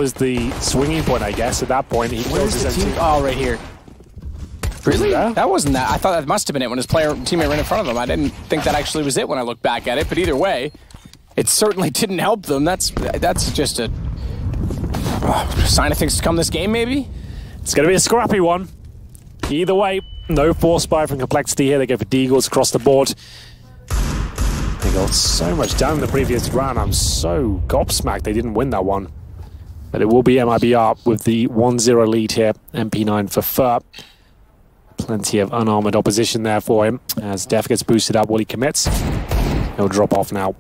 was the swinging point, I guess. At that point, he Where's closes the his team? Oh, right here. Really? That wasn't that. I thought that must have been it when his teammate ran in front of him. I didn't think that actually was it when I looked back at it. But either way, it certainly didn't help them. That's just a sign of things to come this game, maybe? It's going to be a scrappy one. Either way, no force buy from Complexity here. They go for Deagles across the board. They got so much down in the previous round. I'm so gobsmacked they didn't win that one. But it will be MIBR with the 1-0 lead here. MP9 for Fur. Plenty of unarmored opposition there for him. As Def gets boosted up while he commits. He'll drop off now.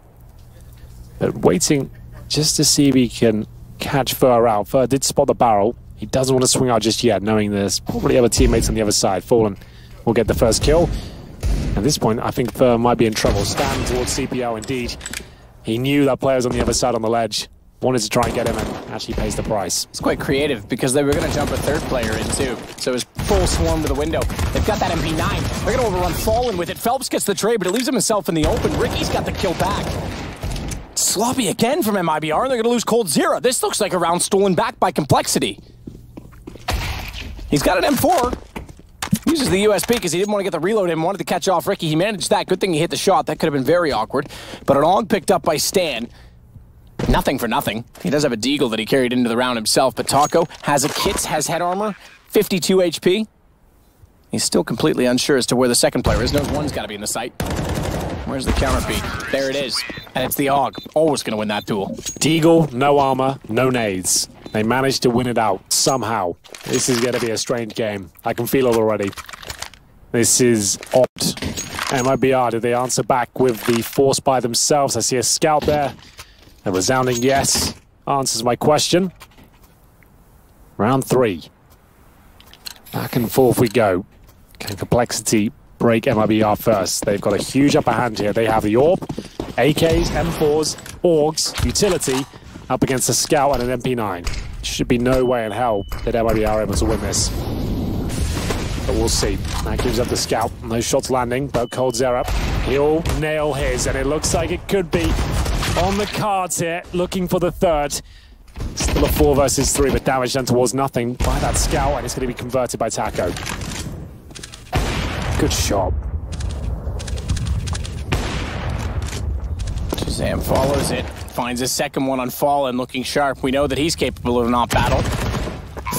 But waiting just to see if he can catch Fur out. Fur did spot the barrel. He doesn't want to swing out just yet, knowing there's probably other teammates on the other side. Fallen will get the first kill. At this point, I think Fur might be in trouble. Stand towards CPO indeed. He knew that player was on the other side on the ledge. Wanted to try and get him and actually pays the price. It's quite creative because they were going to jump a third player in too. So it was full swarm to the window. They've got that MP9. They're going to overrun Fallen with it. Phelps gets the trade, but it leaves him himself in the open. Ricky's got the kill back. Sloppy again from MIBR, and they're going to lose Cold Zero. This looks like a round stolen back by Complexity. He's got an M4. Uses the USB because he didn't want to get the reload in, wanted to catch off Ricky. He managed that. Good thing he hit the shot. That could have been very awkward. But an AUG picked up by Stan. Nothing for nothing. He does have a Deagle that he carried into the round himself, but Taco has a kit, has head armor, 52 HP. He's still completely unsure as to where the second player is. Knows one's got to be in the site. Where's the counter beat? There it is. And it's the AUG. Always going to win that duel. Deagle, no armor, no nades. They managed to win it out somehow. This is going to be a strange game. I can feel it already. This is Opt. MIBR, did they answer back with the force by themselves? I see a scout there. A resounding yes answers my question. Round 3. Back and forth we go. Can Complexity break MIBR first? They've got a huge upper hand here. They have the AWP, AKs, M4s, AUGs, utility, up against a scout and an MP9. Should be no way in hell that MIBR are able to win this. But we'll see. That gives up the scout. No shots landing, but Cold Zero, he'll nail his, and it looks like it could be on the cards here, looking for the third. Still a 4 versus 3, but damage done towards nothing by that scout, and it's going to be converted by Taco. Good shot. Shazam follows it, finds a second one on Fallen, looking sharp. We know that he's capable of an off battle.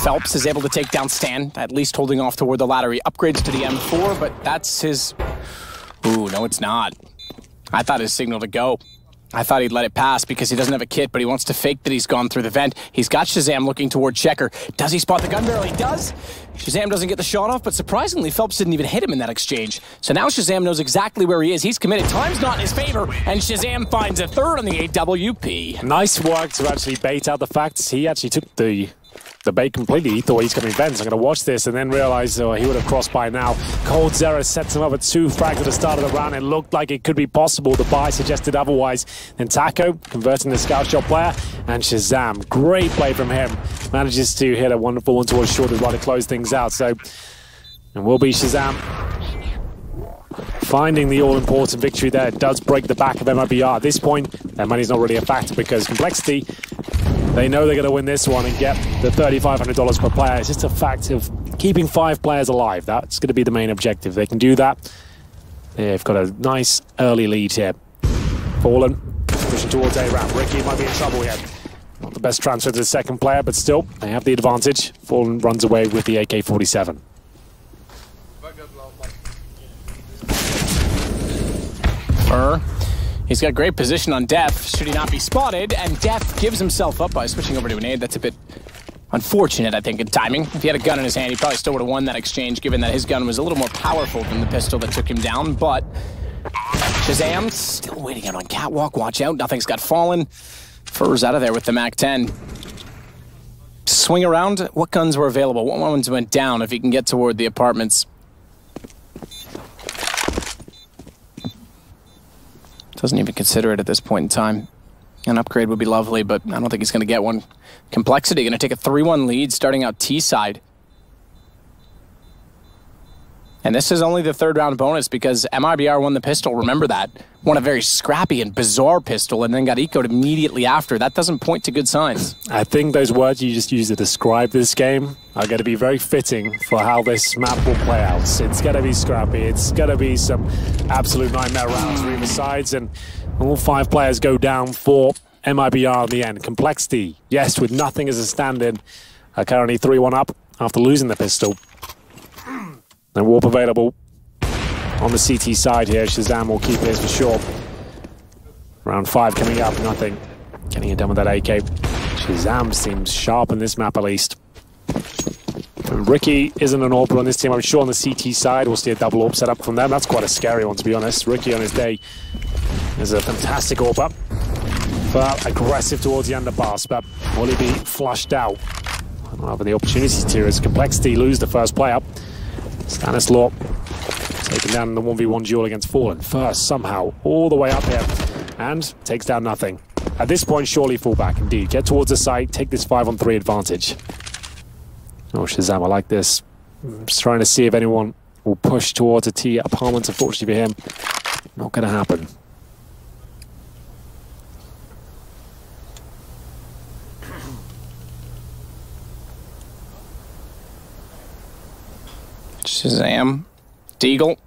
Phelps is able to take down Stan, at least holding off toward the ladder. He upgrades to the M4, but that's his... Ooh, no, it's not. I thought his signal to go. I thought he'd let it pass because he doesn't have a kit, but he wants to fake that he's gone through the vent. He's got Shazam looking toward Checker. Does he spot the gun barrel? He does. Shazam doesn't get the shot off, but surprisingly, Phelps didn't even hit him in that exchange. So now Shazam knows exactly where he is. He's committed. Time's not in his favor, and Shazam finds a third on the AWP. Nice work to actually bait out the facts. He actually took the bait completely. He thought he's coming vents. I'm going to watch this and then realize he would have crossed by now. Cold Zero sets him up at 2 frags at the start of the round. It looked like it could be possible. The buy suggested otherwise. Then Taco converting the scout shot player, and Shazam, great play from him, manages to hit a wonderful one towards short to close things out. So, and will be Shazam finding the all-important victory there. It does break the back of MIBR. At this point, their money's not really a factor because Complexity, they know they're going to win this one and get the $3,500 per player. It's just a fact of keeping 5 players alive. That's going to be the main objective. They can do that. They've got a nice early lead here. Fallen, pushing towards A-Ramp. Ricky might be in trouble here. Not the best transfer to the second player, but still, they have the advantage. Fallen runs away with the AK-47. He's got great position on Def, should he not be spotted, and Def gives himself up by switching over to a nade. That's a bit unfortunate, I think, in timing. If he had a gun in his hand, he probably still would have won that exchange, given that his gun was a little more powerful than the pistol that took him down, but Shazam still waiting out on Catwalk. Watch out, nothing's got Fallen. Fur's out of there with the MAC-10. Swing around, what guns were available? What ones went down if he can get toward the apartments? Doesn't even consider it at this point in time. An upgrade would be lovely, but I don't think he's going to get one. Complexity going to take a 3-1 lead starting out T-side. And this is only the third round bonus because MIBR won the pistol. Remember that. Won a very scrappy and bizarre pistol and then got ecoed immediately after. That doesn't point to good signs. I think those words you just used to describe this game are going to be very fitting for how this map will play out. It's going to be scrappy. It's going to be some absolute nightmare rounds for either sides. And all 5 players go down for MIBR in the end. Complexity, yes, with nothing as a stand-in, are currently 3-1 up after losing the pistol. No warp available on the CT side here. Shazam will keep his for sure. Round 5 coming up, nothing. Getting it done with that AK. Shazam seems sharp in this map at least. And Ricky isn't an AWPer on this team. I'm sure on the CT side we'll see a double AWP set up from them. That's quite a scary one, to be honest. Ricky on his day is a fantastic AWPer. But aggressive towards the underpass, but will he be flushed out? I don't have the opportunities to as Complexity lose the first play up. Stanislaw taken down in the 1v1 duel against Fallen. First, somehow, all the way up here, and takes down nothing. At this point, surely fall back, indeed. Get towards the site, take this 5-on-3 advantage. Oh, Shazam, I like this. I'm just trying to see if anyone will push towards a T apartment. Unfortunately for him, not going to happen. Shazam. Deagle.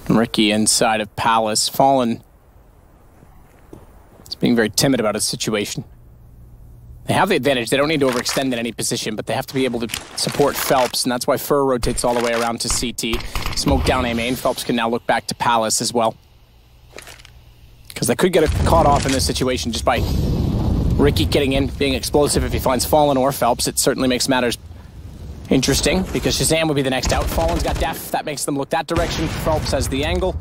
Ricky inside of Palace. Fallen. It's being very timid about his situation. They have the advantage. They don't need to overextend in any position, but they have to be able to support Phelps, and that's why Fur rotates all the way around to CT. Smoke down A main. Phelps can now look back to Palace as well. Because they could get caught off in this situation just by Ricky getting in, being explosive. If he finds Fallen or Phelps, it certainly makes matters interesting, because Shazam will be the next out. Fallen's got def. That makes them look that direction. Phelps has the angle.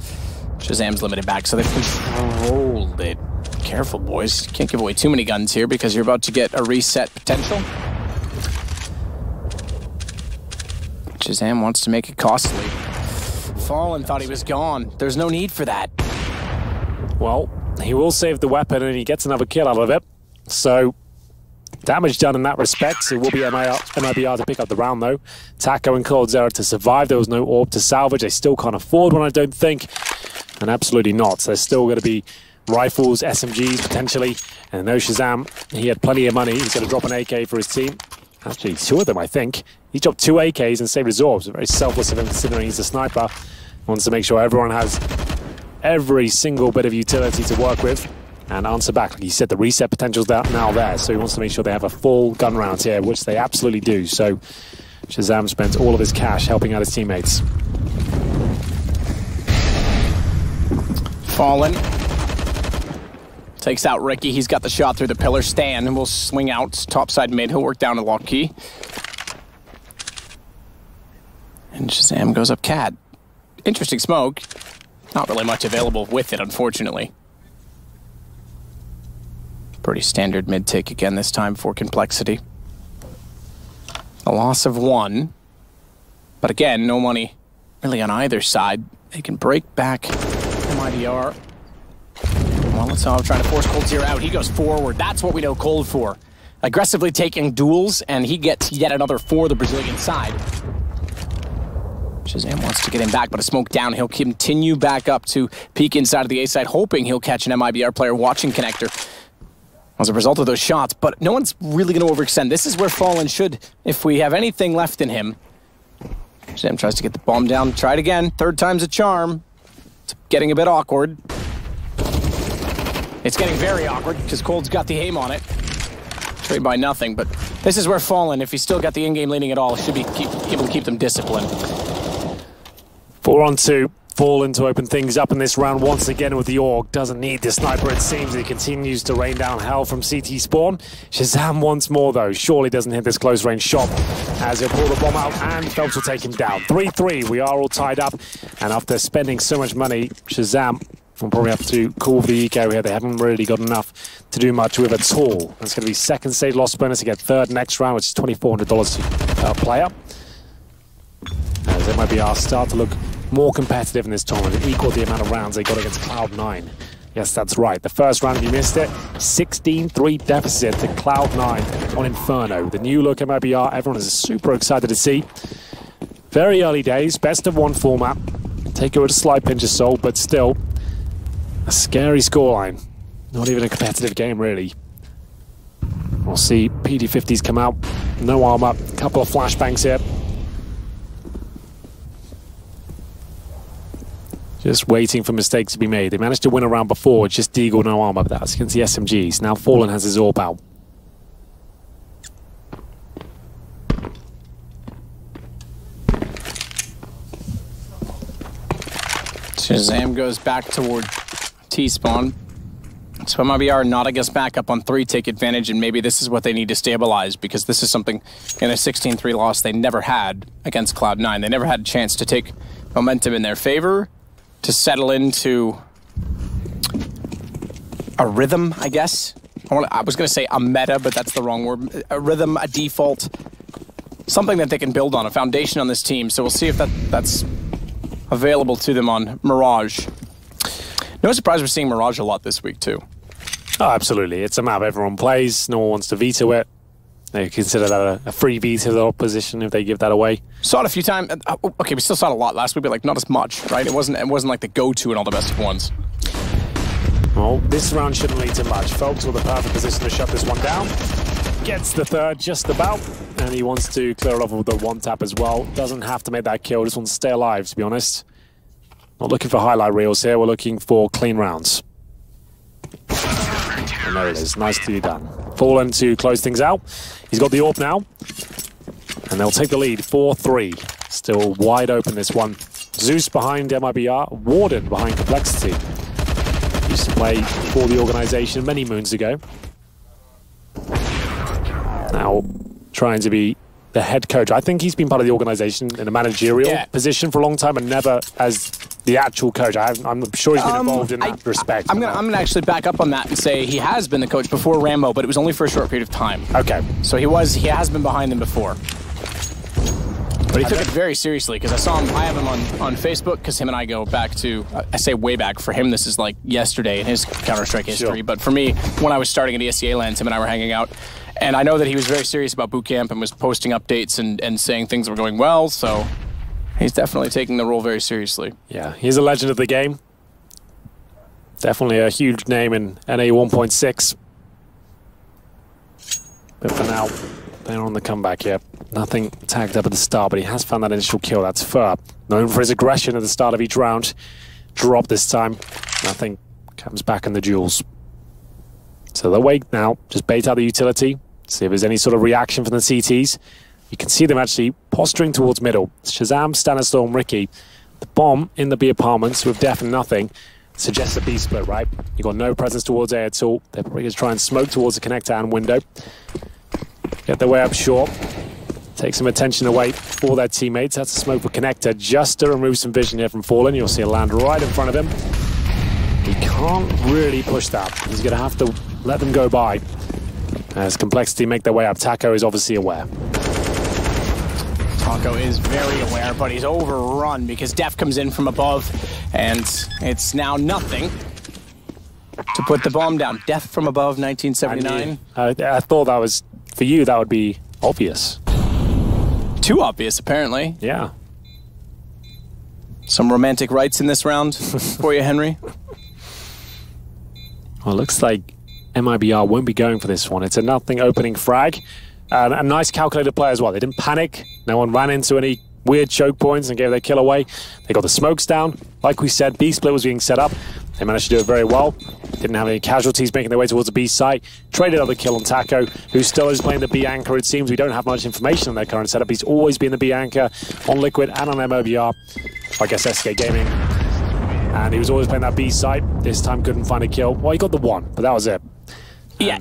Shazam's limited back, so they've controlled it. Careful, boys. You can't give away too many guns here because you're about to get a reset potential. Shazam wants to make it costly. Fallen thought he was gone. There's no need for that. Well, he will save the weapon and he gets another kill out of it. So, damage done in that respect. It will be MIBR to pick up the round though. Taco and Cold Zero to survive. There was no AWP to salvage. They still can't afford one, I don't think. And absolutely not. So there's still going to be rifles, SMGs potentially. And no Shazam. He had plenty of money. He's going to drop an AK for his team. Actually, 2 of them, I think. He dropped 2 AKs and saved his orbs. Very selfless of him considering he's a sniper. Wants to make sure everyone has every single bit of utility to work with and answer back. Like he said, the reset potential's now there, so he wants to make sure they have a full gun round here, which they absolutely do. So Shazam spends all of his cash helping out his teammates. Fallen takes out Ricky. He's got the shot through the pillar. Stan and will swing out topside mid. He'll work down to lock key. And Shazam goes up cat. Interesting smoke. Not really much available with it, unfortunately. Pretty standard mid-tick again this time for Complexity. A loss of 1. But again, no money really on either side. They can break back MIBR. Molotov trying to force Cold Zero out. He goes forward. That's what we know Cold for. Aggressively taking duels, and he gets yet another for the Brazilian side. Shazam wants to get him back, but a smoke down. He'll continue back up to peek inside of the A side, hoping he'll catch an MIBR player watching connector as a result of those shots, but no one's really going to overextend. This is where Fallen should, if we have anything left in him. Shazam tries to get the bomb down. Try it again. 3rd time's a charm. It's getting a bit awkward. It's getting very awkward because Cold's got the aim on it. Trade by nothing, but this is where Fallen, if he's still got the in-game leading at all, should be able to keep them disciplined. 4-on-2. Fallen to open things up in this round once again with the AUG. Doesn't need the sniper, it seems. He continues to rain down hell from CT spawn. Shazam once more, though. Surely doesn't hit this close range shot as he'll pull the bomb out and Phelps will take him down. 3-3. We are all tied up. And after spending so much money, Shazam will probably have to call the eco here. They haven't really got enough to do much with at all. That's going to be 2nd stage loss bonus to get 3rd next round, which is $2,400 per player. As MIBR start to look more competitive in this tournament, equal the amount of rounds they got against Cloud9. Yes, that's right. The first round, if you missed it, 16-3 deficit to Cloud9 on Inferno. The new look MIBR, everyone is super excited to see. Very early days, best of one format. Take it with a slight pinch of salt, but still a scary scoreline. Not even a competitive game, really. We'll see PD50s come out. No armor, a couple of flashbangs here. Just waiting for mistakes to be made. They managed to win a round before, just Deagle, no armor, but that was against the SMGs. Now Fallen has his AWP out. Shazam goes back toward T-spawn. So MIBR not against backup on 3, take advantage, and maybe this is what they need to stabilize, because this is something in a 16-3 loss they never had against Cloud9. They never had a chance to take momentum in their favor, to settle into a rhythm, I guess. I was going to say a meta, but that's the wrong word. A rhythm, a default, something that they can build on, a foundation on this team. So we'll see if that's available to them on Mirage. No surprise we're seeing Mirage a lot this week, too. Oh, absolutely. It's a map everyone plays. No one wants to veto it. They consider that a free veto to the opposition if they give that away. Saw it a few times. Okay, we still saw it a lot last week, but like not as much, right? It wasn't like the go-to in all the best of ones. Well, this round shouldn't lead to much. Phelps with a perfect position to shut this one down. Gets the third just about, and he wants to clear it off with the one tap as well. Doesn't have to make that kill, just wants to stay alive, to be honest. Not looking for highlight reels here, we're looking for clean rounds. And there it is, nicely done. Fallen to close things out. He's got the AWP now, and they'll take the lead, 4-3. Still wide open this one. Zeus behind MIBR, Warden behind Complexity. Used to play for the organization many moons ago. Now trying to be the head coach. I think he's been part of the organization in a managerial position for a long time and never as the actual coach. I'm sure he's been involved in that respect. I'm gonna actually back up on that and say he has been the coach before Rambo, but it was only for a short period of time. Okay. So he has been behind them before. But he took it very seriously, because I have him on Facebook, because him and I go back to, I say way back, for him this is like yesterday in his Counter-Strike history, Sure. But for me, when I was starting at ESEA LANs, him and I were hanging out, and I know that he was very serious about boot camp and was posting updates and saying things were going well, so he's definitely taking the role very seriously. Yeah, he's a legend of the game. Definitely a huge name in NA 1.6. But for now, they're on the comeback here. Nothing tagged up at the start, but he has found that initial kill. That's Fur. Known for his aggression at the start of each round. Drop this time. Nothing comes back in the duels. So they'll wait now. Just bait out the utility. See if there's any sort of reaction from the CTs. You can see them actually posturing towards middle. Shazam, Stanislaw, and Ricky. The bomb in the B apartments with Def and nothing suggests a B split, right? You've got no presence towards A at all. They're probably going to try and smoke towards the connector and window. Get their way up short. Take some attention away for their teammates. That's a smoke for connector just to remove some vision here from Fallen. You'll see it land right in front of him. He can't really push that. He's going to have to let them go by. As Complexity make their way up, Taco is obviously aware. Taco is very aware, but he's overrun because Def comes in from above, and it's now nothing to put the bomb down. Def from above, 1979. I thought that was, for you, that would be obvious. Too obvious, apparently. Yeah. Some romantic rights in this round for you, Henry? Well, it looks like MIBR won't be going for this one. It's a nothing opening frag. And a nice calculated play as well. They didn't panic. No one ran into any weird choke points and gave their kill away. They got the smokes down. Like we said, B split was being set up. They managed to do it very well. Didn't have any casualties making their way towards the B site. Traded other kill on Taco, who still is playing the B anchor. It seems we don't have much information on their current setup. He's always been the B anchor on Liquid and on MIBR. I guess SK Gaming. And he was always playing that B site. This time couldn't find a kill. Well, he got the one, but that was it. Yeah.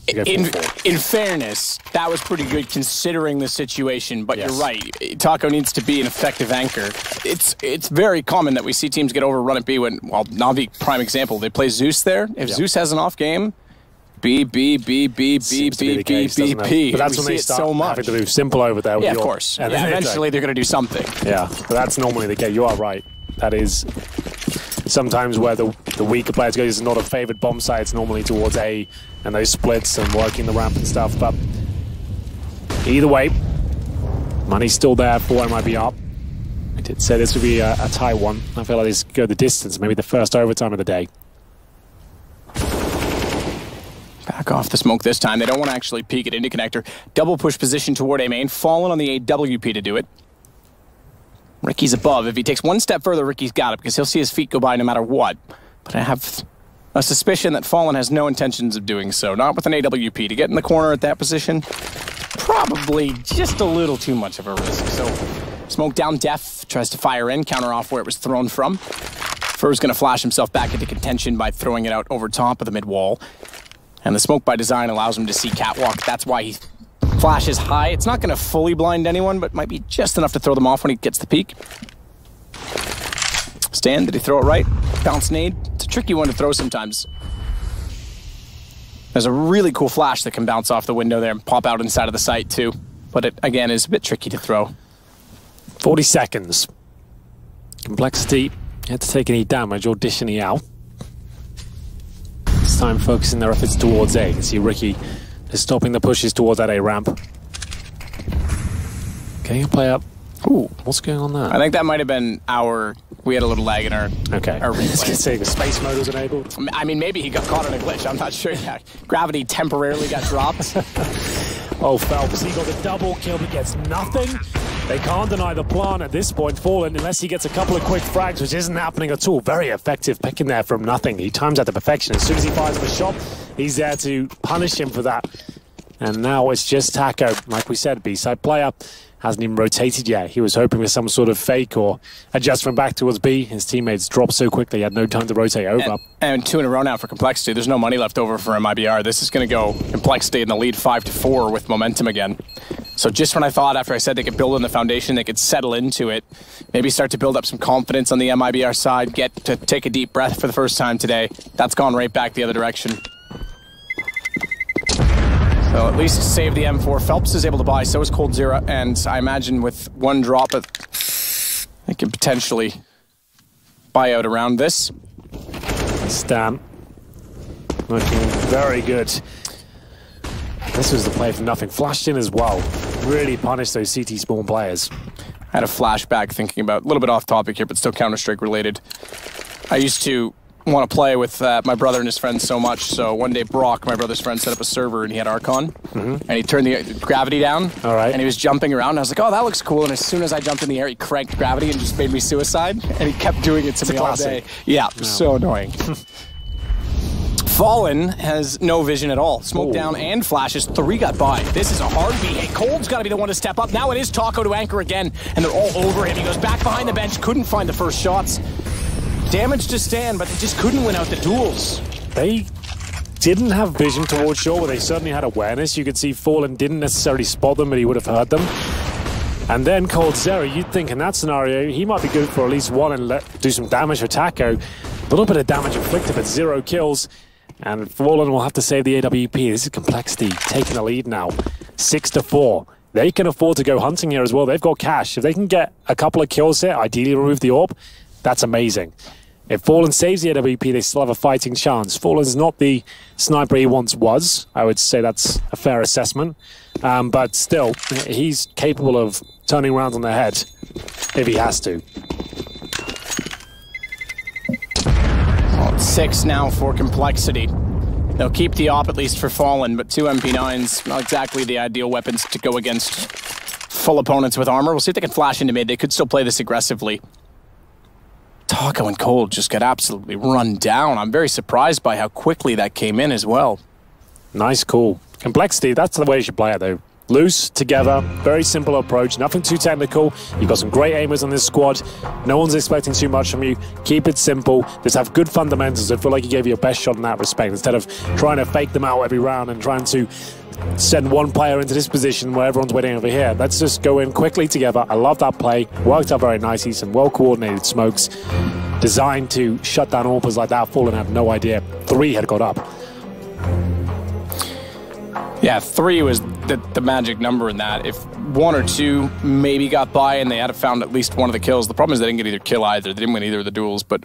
In fairness, that was pretty good considering the situation, but yes. You're right. Taco needs to be an effective anchor. It's very common that we see teams get overrun at B when, well, Navi, prime example, they play Zeus there. If Zeus has an off game, B, B, B, B, B, B, B, B, B. But that's when they start having to move simple over there. Yeah, of course. And eventually they're going to do something. Yeah, but that's normally the case. You are right. That is sometimes where the weaker players go. It's not a favored bomb site. It's normally towards A and those splits and working the ramp and stuff. But either way, money's still there for MIBR. I did say this would be a tie one. I feel like this could go the distance, maybe the first overtime of the day. Back off the smoke this time. They don't want to actually peek it into connector. Double push position toward A main. Fallen on the AWP to do it. Ricky's above. If he takes one step further, Ricky's got it because he'll see his feet go by no matter what. But I have a suspicion that Fallen has no intentions of doing so. Not with an AWP. To get in the corner at that position, probably just a little too much of a risk. So smoke down, Def tries to fire in, counter off where it was thrown from. Fur's going to flash himself back into contention by throwing it out over top of the mid wall. And the smoke by design allows him to see catwalk. That's why he flashes high. It's not going to fully blind anyone, but might be just enough to throw them off when he gets the peek. Stan, did he throw it right? Bounce nade. It's a tricky one to throw sometimes. There's a really cool flash that can bounce off the window there and pop out inside of the site too. But it, again, is a bit tricky to throw. 40 seconds. Complexity had to take any damage or dish any out. This time focusing their efforts towards A. You can see Ricky is stopping the pushes towards that A ramp. Getting a play up. Ooh, what's going on there? I think that might have been we had a little lag in our Okay. Our I was going to say the space mode was enabled. I mean, maybe he got caught in a glitch. I'm not sure. Yeah. Gravity temporarily got dropped. Oh, Phelps, he got the double kill but gets nothing. They can't deny the plan at this point, Fallen, unless he gets a couple of quick frags, which isn't happening at all. Very effective picking there from nothing. He times that to perfection. As soon as he fires up a shot, he's there to punish him for that. And now it's just Taco. Like we said, B-side player hasn't even rotated yet. He was hoping for some sort of fake or adjustment back towards B. His teammates dropped so quickly, he had no time to rotate over. And 2 in a row now for Complexity. There's no money left over for MIBR. This is going to go Complexity in the lead 5-4 with momentum again. So just when I thought, after I said they could build on the foundation, they could settle into it, maybe start to build up some confidence on the MIBR side, get to take a deep breath for the first time today, that's gone right back the other direction. So at least save the M4. Phelps is able to buy, so is Cold Zero, and I imagine with one drop, they can potentially buy out around this. Stan looking very good. This was the play for nothing. Flashed in as well. Really punished those CT spawn players. I had a flashback thinking about, a little bit off topic here, but still Counter-Strike related. I used to want to play with my brother and his friends so much, so one day Brock, my brother's friend, set up a server and he had Archon, and he turned the gravity down, and he was jumping around, and I was like, oh, that looks cool, and as soon as I jumped in the air, he cranked gravity and just made me suicide, and he kept doing it to me all day. Yeah, so annoying. Fallen has no vision at all. Smoke down and flashes. 3 got by. This is a hard beat. Hey, Cold's got to be the one to step up. Now it is Taco to anchor again, and they're all over him. He goes back behind the bench, couldn't find the first shots. Damage to Stan, but they just couldn't win out the duels. They didn't have vision towards shore, but they certainly had awareness. You could see Fallen didn't necessarily spot them, but he would have heard them. And then Cold Zero, you'd think in that scenario, he might be good for at least 1 and do some damage for Taco. A little bit of damage inflicted, but 0 kills. And Fallen will have to save the AWP. This is Complexity taking the lead now. 6-4. They can afford to go hunting here as well. They've got cash. If they can get a couple of kills here, ideally remove the AWP, that's amazing. If Fallen saves the AWP, they still have a fighting chance. Fallen's not the sniper he once was. I would say that's a fair assessment. But still, he's capable of turning around on their head if he has to. 6 now for Complexity. They'll keep the AWP at least for Fallen, but 2 MP9s, not exactly the ideal weapons to go against full opponents with armor. We'll see if they can flash into mid. They could still play this aggressively. Taco and Cold just got absolutely run down. I'm very surprised by how quickly that came in as well. Nice call. Complexity, that's the way you should play it though. Loose, together, very simple approach, nothing too technical. You've got some great aimers on this squad. No one's expecting too much from you. Keep it simple. Just have good fundamentals. I feel like you gave your best shot in that respect instead of trying to fake them out every round and trying to send one player into this position where everyone's waiting over here. Let's just go in quickly together. I love that play. Worked out very nicely. Some well-coordinated smokes designed to shut down AWPers like that. Fallen had no idea. 3 had got up. Yeah, 3 was the magic number in that. If 1 or 2 maybe got by and they had found at least one of the kills, the problem is they didn't get either kill either. They didn't win either of the duels, but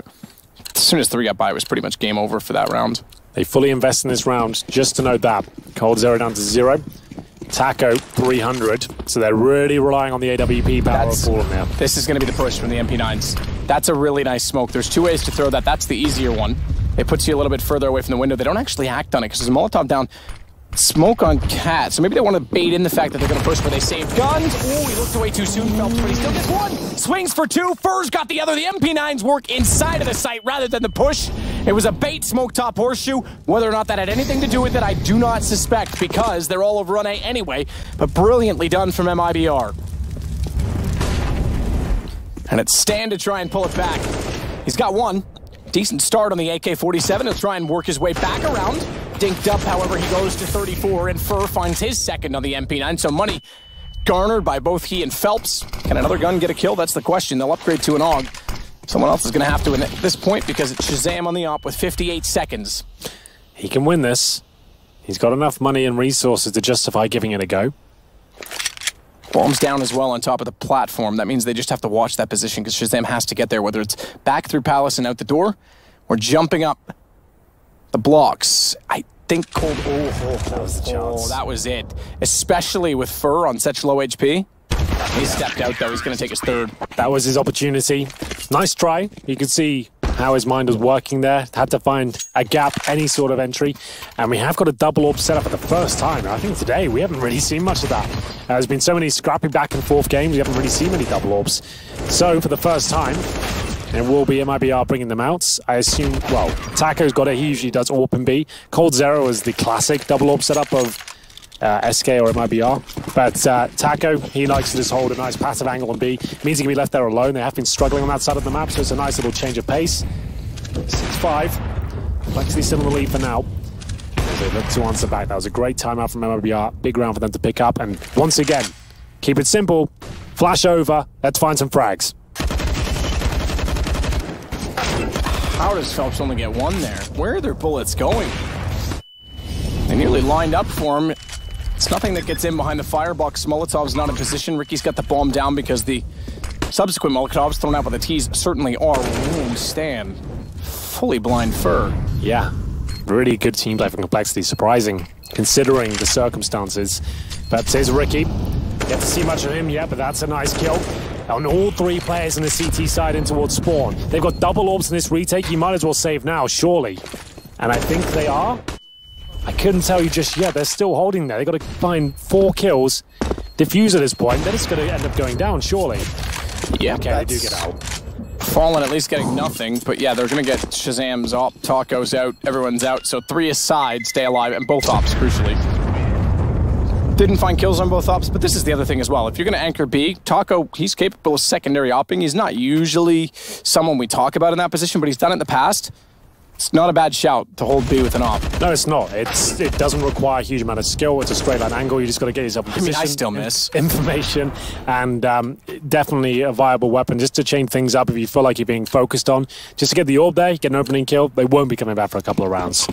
as soon as 3 got by, it was pretty much game over for that round. They fully invest in this round, just to note that. Cold 0 down to 0. Taco 300, so they're really relying on the AWP power of Fallen now. This is going to be the push from the MP9s. That's a really nice smoke. There's 2 ways to throw that. That's the easier one. It puts you a little bit further away from the window. They don't actually act on it because there's a Molotov down. Smoke on Cat, so maybe they want to bait in the fact that they're going to push where they save guns. Oh, he looked away too soon, Phelps, but he still gets 1. Swings for 2, Furs got the other. The MP9s work inside of the site rather than the push. It was a bait smoke top horseshoe. Whether or not that had anything to do with it, I do not suspect, because they're all over run A anyway, but brilliantly done from MIBR. And it's Stan to try and pull it back. He's got 1. Decent start on the AK-47. He'll try and work his way back around. Dinked up, however, he goes to 34, and Fur finds his second on the MP9, so money garnered by both he and Phelps. Can another gun get a kill? That's the question. They'll upgrade to an AUG. Someone else is going to have to at this point, because it's Shazam on the op with 58 seconds. He can win this. He's got enough money and resources to justify giving it a go. Bombs down as well on top of the platform. That means they just have to watch that position, because Shazam has to get there, whether it's back through Palace and out the door, or jumping up the blocks. I think Cold... that was the chance. That was it. Especially with Fur on such low HP. He stepped out, though. He's going to take his 3rd. That was his opportunity. Nice try. You could see how his mind was working there. Had to find a gap, any sort of entry. And we have got a double AWP set up for the first time. I think today we haven't really seen much of that. There's been so many scrappy back and forth games, we haven't really seen many double AWPs. So for the first time, it will be MIBR bringing them out. I assume, well, Taco's got it. He usually does AWP and B. Cold 0 is the classic double AWP setup of SK or MIBR. But Taco, he likes to just hold a nice passive angle on B. Means he can be left there alone. They have been struggling on that side of the map, so it's a nice little change of pace. 6-5. Complexity still in the lead for now. As they look to answer back. That was a great timeout from MIBR. Big round for them to pick up. And once again, keep it simple. Flash over. Let's find some frags. How does Phelps only get 1 there? Where are their bullets going? They nearly lined up for him. It's nothing that gets in behind the firebox. Molotov's not in position. Ricky's got the bomb down because the subsequent Molotovs thrown out by the T's certainly are. Ooh, Stan. Fully blind Fur. Yeah. Really good team play from Complexity. Surprising, considering the circumstances. But here's Ricky. You have to see much of him yet, but that's a nice kill. On all 3 players in the CT side in towards spawn. They've got double AWPs in this retake. You might as well save now, surely. And I think they are. I couldn't tell you just yet. They're still holding there. They've got to find 4 kills. Defuse at this point. Then it's going to end up going down, surely. Yeah, okay, they do get out. Fallen at least getting nothing. But yeah, they're going to get Shazam's op. Taco's out. Everyone's out. So 3 aside stay alive. And both ops, crucially. Didn't find kills on both ops, but this is the other thing as well. If you're going to anchor B, Taco, he's capable of secondary opping. He's not usually someone we talk about in that position, but he's done it in the past. It's not a bad shout to hold B with an op. No, it's not. It doesn't require a huge amount of skill. It's a straight line angle. You just got to get yourself in position. I still miss. Information, and definitely a viable weapon just to change things up if you feel like you're being focused on. Just to get the orb there, get an opening kill. They won't be coming back for a couple of rounds.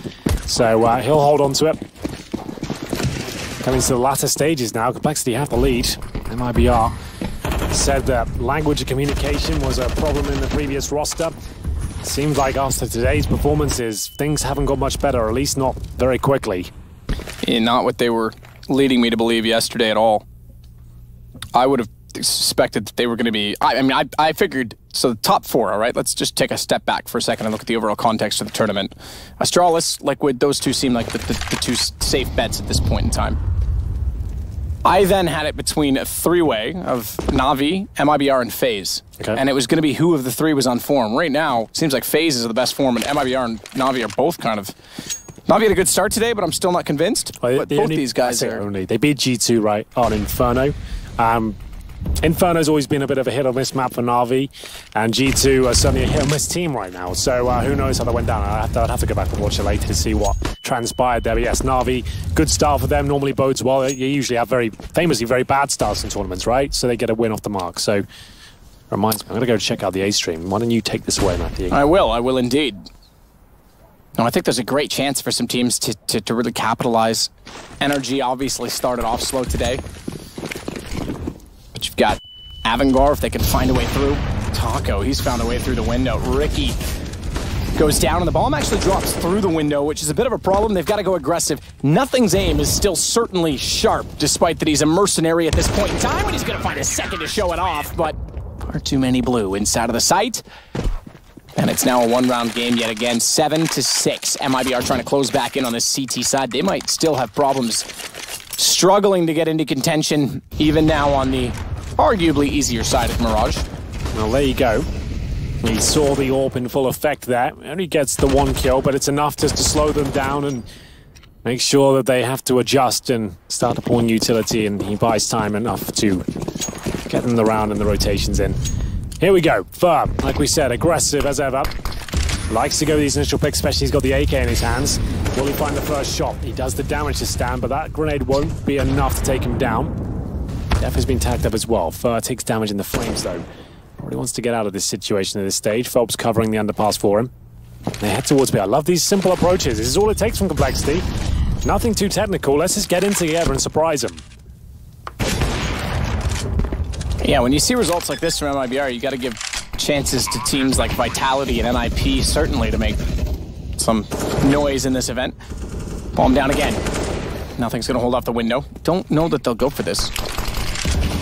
So he'll hold on to it. Coming to the latter stages now, Complexity have the lead. MIBR said that language of communication was a problem in the previous roster. Seems like after today's performances, things haven't got much better, or at least not very quickly. Yeah, not what they were leading me to believe yesterday at all. I would have suspected that they were going to be... I figured... So the top 4, all right? Let's just take a step back for a second and look at the overall context of the tournament. Astralis, Liquid, those 2 seem like the 2 safe bets at this point in time. I then had it between a 3-way of Na'Vi, MIBR, and FaZe. Okay. And it was going to be who of the 3 was on form. Right now, it seems like FaZe is the best form, and MIBR and Na'Vi are both kind of... Na'Vi had a good start today, but I'm still not convinced. But both these guys are... They beat G2, right, on Inferno. Inferno's always been a bit of a hit-or-miss map for Na'Vi, and G2 are certainly a hit-or-miss team right now, so who knows how that went down. I'd have to go back and watch it later to see what transpired there. But yes, Na'Vi, good start for them, normally bodes well. You usually have famously very bad starts in tournaments, right? So they get a win off the mark. So, reminds me, I'm going to go check out the A stream. Why don't you take this away, Matthew? I will indeed. No, I think there's a great chance for some teams to really capitalize. Energy obviously started off slow today. But you've got Avangar, if they can find a way through. Taco, he's found a way through the window. Ricky goes down, and the bomb actually drops through the window, which is a bit of a problem. They've got to go aggressive. Nothing's aim is still certainly sharp, despite that he's a mercenary at this point in time, and he's going to find a second to show it off, but far too many blue inside of the site. And it's now a one-round game yet again, 7-6. MIBR trying to close back in on this CT side. They might still have problems struggling to get into contention, even now on the arguably easier side of Mirage. Well, there you go. He saw the AWP in full effect there. Only gets the one kill, but it's enough just to slow them down and make sure that they have to adjust and start deploying utility, and he buys time enough to get them the round and the rotations in. Here we go. Firm, like we said, aggressive as ever. Likes to go with these initial picks, especially he's got the AK in his hands. Will he find the first shot? He does the damage to Stan, but that grenade won't be enough to take him down. Def has been tagged up as well. Fur takes damage in the flames, though. He wants to get out of this situation at this stage. Phelps covering the underpass for him. They head towards B. I love these simple approaches. This is all it takes from complexity. Nothing too technical. Let's just get in together and surprise them. Yeah, when you see results like this from MIBR, you got to give chances to teams like Vitality and NIP, certainly, to make some noise in this event. Bomb down again. Nothing's going to hold off the window. Don't know that they'll go for this.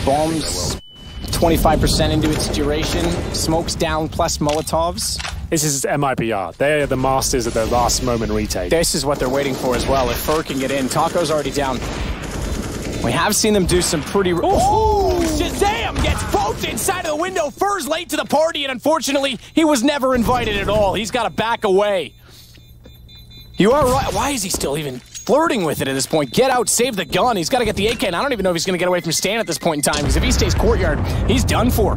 Bombs 25% into its duration. Smokes down plus Molotovs. This is MIBR. They're the masters of their last moment retake. This is what they're waiting for as well. If Fur can get in, Taco's already down. We have seen them do some pretty... Oh! Shazam gets poked inside of the window. Fur's late to the party, and unfortunately, he was never invited at all. He's got to back away. You are right. Why is he still even flirting with it at this point? Get out, save the gun. He's got to get the AK, and I don't even know if he's going to get away from Stan at this point in time, because if he stays courtyard, he's done for.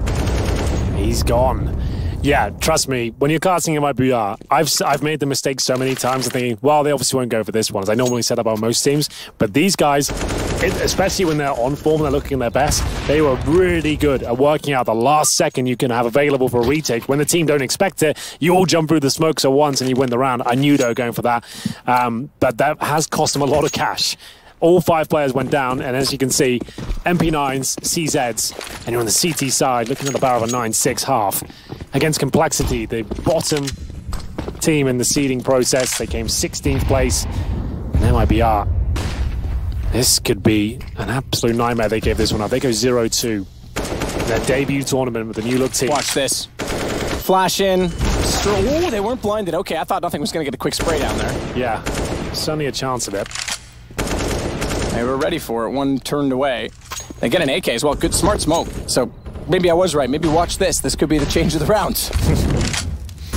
He's gone. Yeah, trust me, when you're casting MIBR, I've made the mistake so many times of thinking, well, they obviously won't go for this one, as I normally set up on most teams, but these guys, especially when they're on form, they're looking their best, they were really good at working out the last second you can have available for a retake. When the team don't expect it, you all jump through the smokes at once and you win the round. I knew they were going for that, but that has cost them a lot of cash. All 5 players went down, and as you can see, MP9s, CZs, and you're on the CT side looking at the barrel of a 9-6 half. Against Complexity, the bottom team in the seeding process, they came 16th place, and MIBR. This could be an absolute nightmare. They gave this one up. They go 0-2. Their debut tournament with the new look team. Watch this. Flash in. Oh, they weren't blinded. Okay, I thought nothing was going to get a quick spray down there. Yeah, certainly a chance of it. They were ready for it. One turned away. They get an AK as well. Good, smart smoke. So maybe I was right. Maybe watch this. This could be the change of the rounds.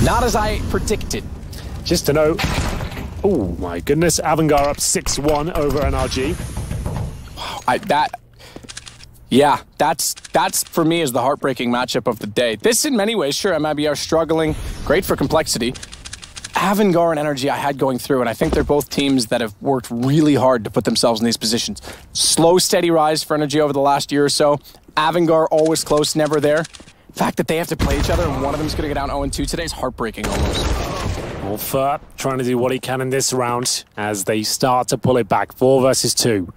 Not as I predicted. Just to know. Oh my goodness. Avangar up 6-1 over NRG. Yeah, that's for me is the heartbreaking matchup of the day. This in many ways, sure, MIBR struggling. Great for Complexity. Avangar and Energy I had going through, and I think they're both teams that have worked really hard to put themselves in these positions. Slow, steady rise for Energy over the last year or so. Avangar always close, never there. The fact that they have to play each other and one of them is going to go down 0-2 today is heartbreaking almost. Wolfer trying to do what he can in this round as they start to pull it back. 4 versus 2.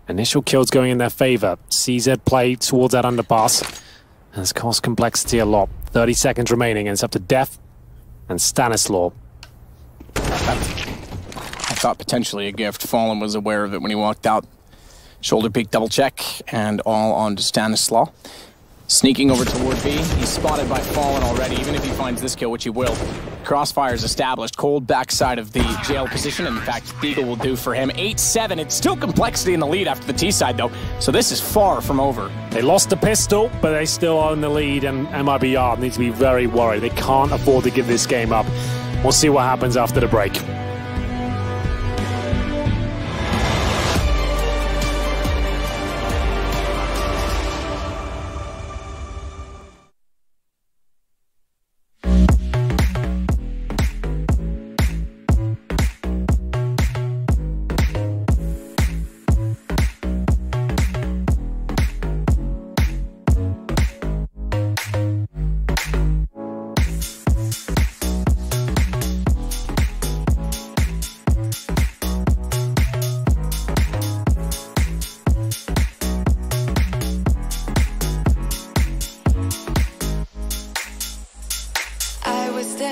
Initial kills going in their favor. CZ play towards that underpass has cost Complexity a lot. 30 seconds remaining, and it's up to Def and Stanislaw. I thought potentially a gift. Fallen was aware of it when he walked out. Shoulder peek, double check, and all on to Stanislaw. Sneaking over toward B. He's spotted by Fallen already, even if he finds this kill, which he will. Crossfire's established. Cold backside of the jail position. In fact, Deagle will do for him. 8-7. It's still Complexity in the lead after the T side, though. So this is far from over. They lost the pistol, but they still are in the lead, and MIBR need to be very worried. They can't afford to give this game up. We'll see what happens after the break.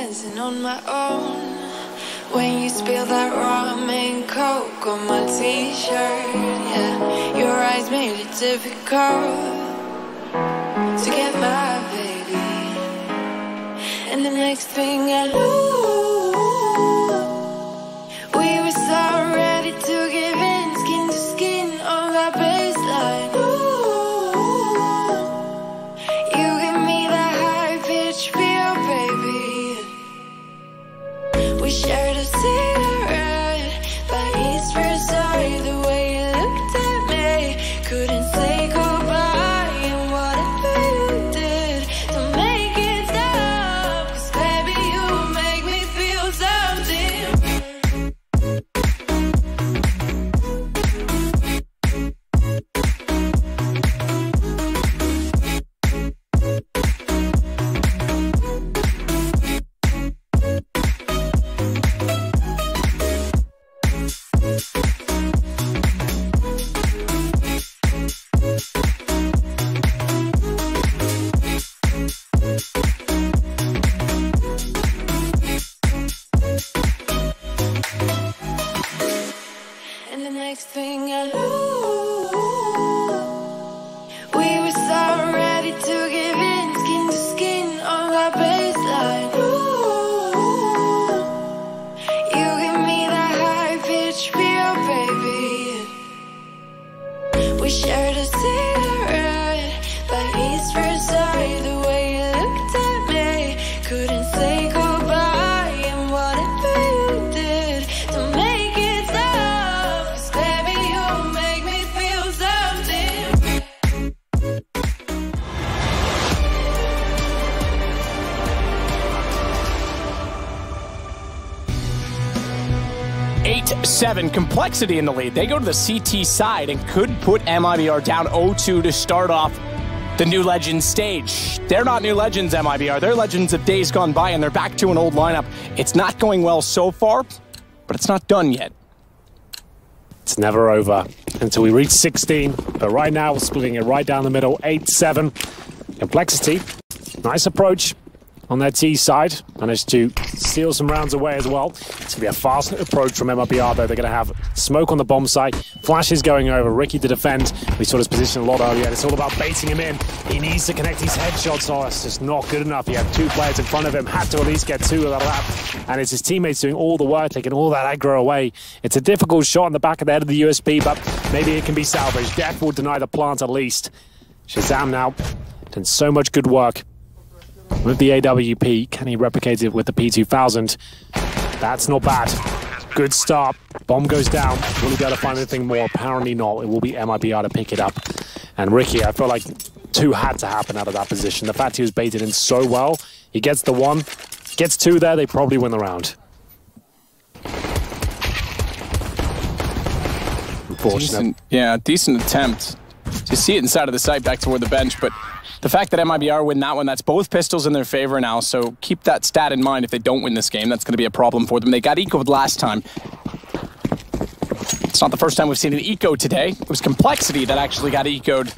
dancing on my own. When you spill that rum and coke on my t-shirt, yeah, your eyes made it difficult to get my baby. And the next thing I knew, we were so ready to give in, skin to skin on that baseline. Ooh, you give me that high-pitched feel, baby. We shared a cigarette by East Riverside. The way you looked at me, couldn't say goodbye. And whatever you did to make it stop, 'cause baby, you make me feel something. And the next thing I knew, we were so ready to give in, skin to skin on that baseline. Ooh, you give me that high-pitched feel, baby. We shared a cigarette by East Riverside. The way you looked at me, couldn't say goodbye. And whatever you did to make it stop, 'cause baby, you make me feel something. 8-7, Complexity in the lead. They go to the CT side and could put MIBR down 0-2 to start off the New Legends stage. They're not New Legends, MIBR. They're Legends of days gone by, and they're back to an old lineup. It's not going well so far, but it's not done yet. It's never over until we reach 16. But right now, we're splitting it right down the middle, 8-7. Complexity, nice approach on their T side. Managed to steal some rounds away as well. It's going to be a fast approach from MIBR, though. They're going to have smoke on the bomb site. Flashes going over. Ricky to defend. We saw his position a lot earlier. It's all about baiting him in. He needs to connect these headshots. Oh, it's just not good enough. He had two players in front of him. Had to at least get two of that lap. And it's his teammates doing all the work, taking all that aggro away. It's a difficult shot in the back of the head of the USP, but maybe it can be salvaged. Death will deny the plant at least. Shazam now. Done so much good work with the AWP. Can he replicate it with the P2000? That's not bad. Good start. Bomb goes down. Will he be able to find anything more? Apparently not. It will be MIBR to pick it up. And Ricky, I feel like two had to happen out of that position. The fact he was baited in so well. He gets the one, gets two there, they probably win the round. Unfortunate. Decent attempt. You see it inside of the site back toward the bench, but the fact that MIBR win that one, that's both pistols in their favor now, so keep that stat in mind if they don't win this game. That's going to be a problem for them. They got ecoed last time. It's not the first time we've seen an eco today. It was Complexity that actually got ecoed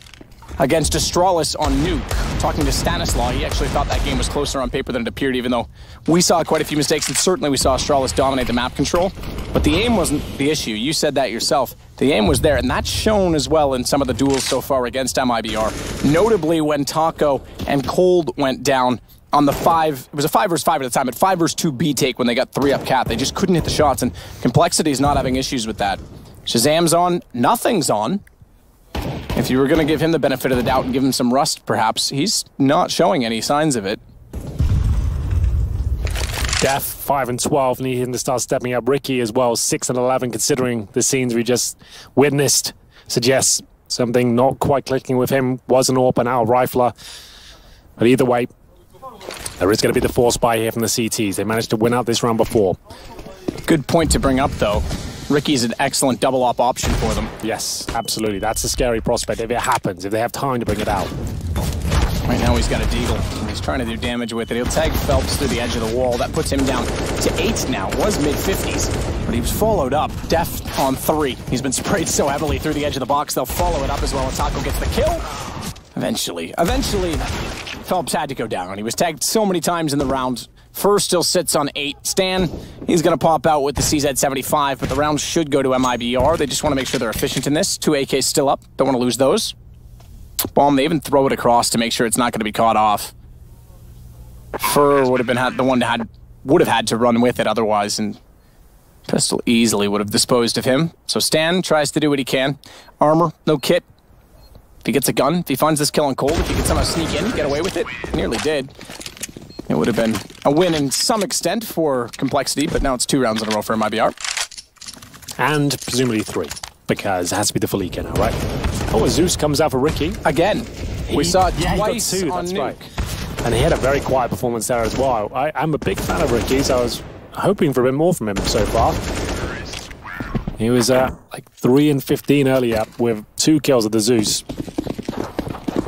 against Astralis on Nuke. Talking to Stanislaw, he actually thought that game was closer on paper than it appeared, even though we saw quite a few mistakes, and certainly we saw Astralis dominate the map control. But the aim wasn't the issue. You said that yourself. The aim was there, and that's shown as well in some of the duels so far against MIBR. Notably when Taco and Cold went down on the 5, it was a 5 versus 5 at the time, but 5 versus 2 B take when they got 3 up cat. They just couldn't hit the shots, and Complexity is not having issues with that. Shazam's on, nothing's on. If you were going to give him the benefit of the doubt and give him some rust, perhaps, he's not showing any signs of it. Death, 5 and 12, needing to start stepping up. Ricky as well, 6 and 11, considering the scenes we just witnessed, suggests something not quite clicking with him. Was an AWP and now a rifler. But either way, there is going to be the force buy here from the CTs. They managed to win out this round before. Good point to bring up, though. Ricky's an excellent double op option for them. Yes, absolutely. That's a scary prospect if it happens, if they have time to bring it out. Right now he's got a deagle. He's trying to do damage with it. He'll tag Phelps through the edge of the wall. That puts him down to 8 now. Was mid-50s, but he was followed up. Def on 3. He's been sprayed so heavily through the edge of the box, they'll follow it up as well. And Taco gets the kill. Eventually, Phelps had to go down. He was tagged so many times in the round. First still sits on 8. Stan, he's going to pop out with the CZ75, but the round should go to MIBR. They just want to make sure they're efficient in this. 2 AKs still up. Don't want to lose those. Bomb, they even throw it across to make sure it's not going to be caught off. Fur would have been the one that would have had to run with it otherwise, and Pistol easily would have disposed of him. So Stan tries to do what he can. Armor, no kit. If he gets a gun, if he finds this kill on Cold, if he can somehow sneak in, get away with it, nearly did. It would have been a win in some extent for Complexity, but now it's 2 rounds in a row for MIBR. And presumably 3, because it has to be the Felica now, right? Oh, Zeus comes out for Ricky. Again, we saw it twice he got 2, on that's Nuke. right. And he had a very quiet performance there as well. I'm a big fan of Ricky's. I was hoping for a bit more from him so far. He was like 3 and 15 earlier with 2 kills at the Zeus.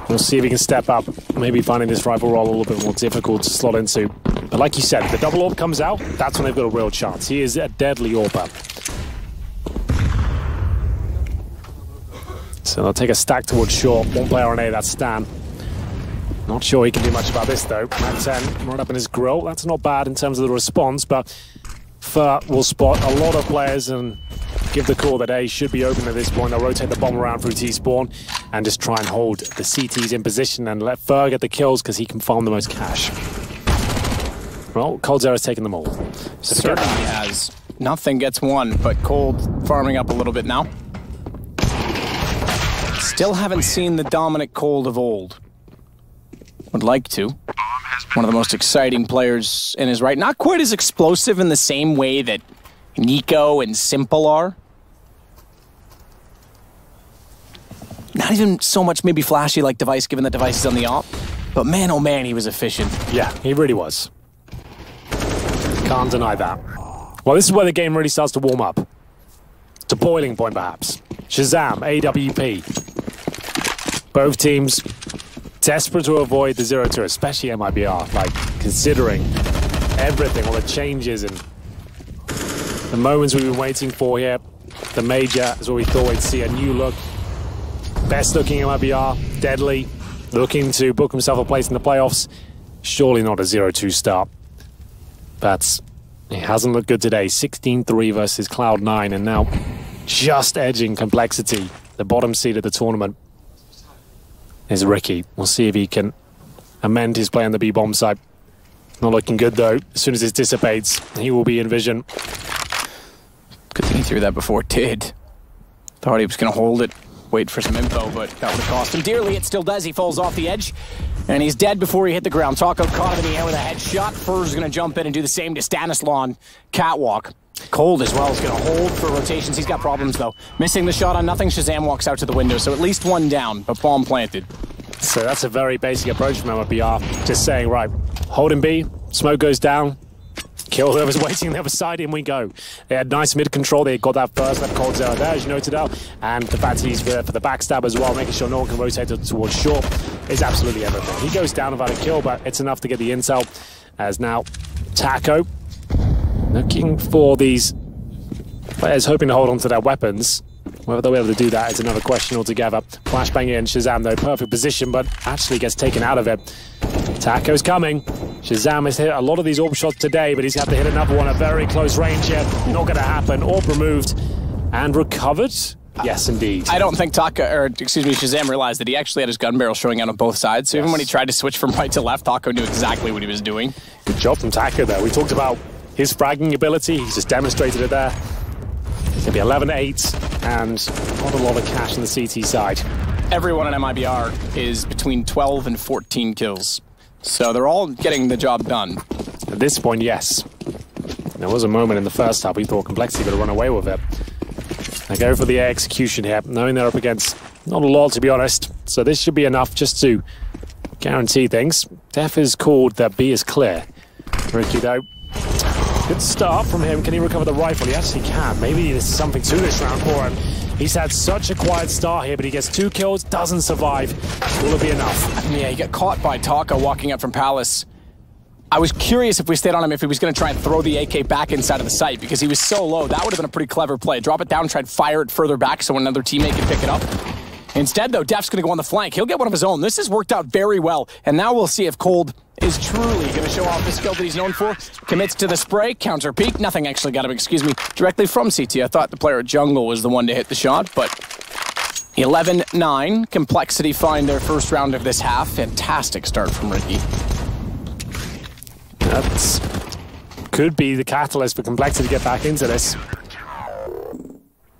We'll see if he can step up, maybe finding this rifle roll a little bit more difficult to slot into. But like you said, if the double AWP comes out, that's when they've got a real chance. He is a deadly AWPer. So they'll take a stack towards short. 1 player on A, that's Stan. Not sure he can do much about this though. Mag 10 right up in his grill. That's not bad in terms of the response, but Fur will spot a lot of players and give the call that A should be open at this point. They'll rotate the bomb around through T-spawn and just try and hold the CTs in position and let Fur get the kills because he can farm the most cash. Well, Coldzera's taking them all. So certainly has. Nothing gets 1, but Cold farming up a little bit now. Still haven't seen the dominant Cold of old. Would like to. One of the most exciting players in his right. Not quite as explosive in the same way that Nico and Simple are. Not even so much maybe flashy like Device, given that Device is on the op. But man, oh man, he was efficient. Yeah, he really was. Can't deny that. Well, this is where the game really starts to warm up. To boiling point, perhaps. Shazam, AWP. Both teams desperate to avoid the 0-2, especially MIBR, like considering everything, all the changes and the moments we've been waiting for here. The major is what we thought we'd see a new look. Best looking MIBR, deadly, looking to book himself a place in the playoffs. Surely not a 0-2 start. But it hasn't looked good today. 16-3 versus Cloud9, and now just edging Complexity, the bottom seed of the tournament. Is Ricky. We'll see if he can amend his play on the B-bomb side. Not looking good though. As soon as this dissipates, he will be in vision. Good thing he threw that before it did. Thought he was going to hold it, wait for some info, but that would have cost him dearly. It still does. He falls off the edge, and he's dead before he hit the ground. Taco caught him in the air with a headshot. Fur's going to jump in and do the same to Stanislaw. Catwalk. Cold as well is going to hold for rotations. He's got problems though. Missing the shot on nothing. Shazam walks out to the window, so at least 1 down, but bomb planted. So that's a very basic approach from MIBR. Just saying, right, hold him B, smoke goes down, kill whoever's waiting on the other side, in we go. They had nice mid control. They got that first left Coldzera there, as you noted out, and the fact he's there for the backstab as well, making sure no one can rotate towards short is absolutely everything. He goes down without a kill, but it's enough to get the intel. As now Taco looking for these players, hoping to hold on to their weapons. Whether they'll be able to do that is another question altogether. Flashbang in, Shazam though, perfect position, but actually gets taken out of it. Taco's coming. Shazam has hit a lot of these AWP shots today, but he's had to hit another one at very close range here. Not going to happen. AWP removed and recovered. Yes, indeed. I don't think Shazam realized that he actually had his gun barrel showing out on both sides. So even when he tried to switch from right to left, Taco knew exactly what he was doing. Good job from Taco there. We talked about his fragging ability. He's just demonstrated it there. It's going to be 11-8 and not a lot of cash on the CT side. Everyone in MIBR is between 12 and 14 kills. So they're all getting the job done. At this point, yes. There was a moment in the first half we thought Complexity would have run away with it. They go for the execution here, knowing they're up against not a lot, to be honest. So this should be enough just to guarantee things. Def is called that B is clear. Ricky, though, good start from him. Can he recover the rifle? He actually can. Maybe there's something to this round for him. He's had such a quiet start here, but he gets 2 kills, doesn't survive. Will it be enough? Yeah, he got caught by Taco walking up from Palace. I was curious if we stayed on him if he was going to try and throw the AK back inside of the site because he was so low. That would have been a pretty clever play. Drop it down, try and fire it further back so another teammate can pick it up. Instead, though, Def's going to go on the flank. He'll get one of his own. This has worked out very well. And now we'll see if Cold is truly going to show off the skill that he's known for. Commits to the spray, counter peek. Nothing actually got him, directly from CT. I thought the player at Jungle was the one to hit the shot, but 11-9. Complexity find their first round of this half. Fantastic start from Ricky. That could be the catalyst for Complexity to get back into this.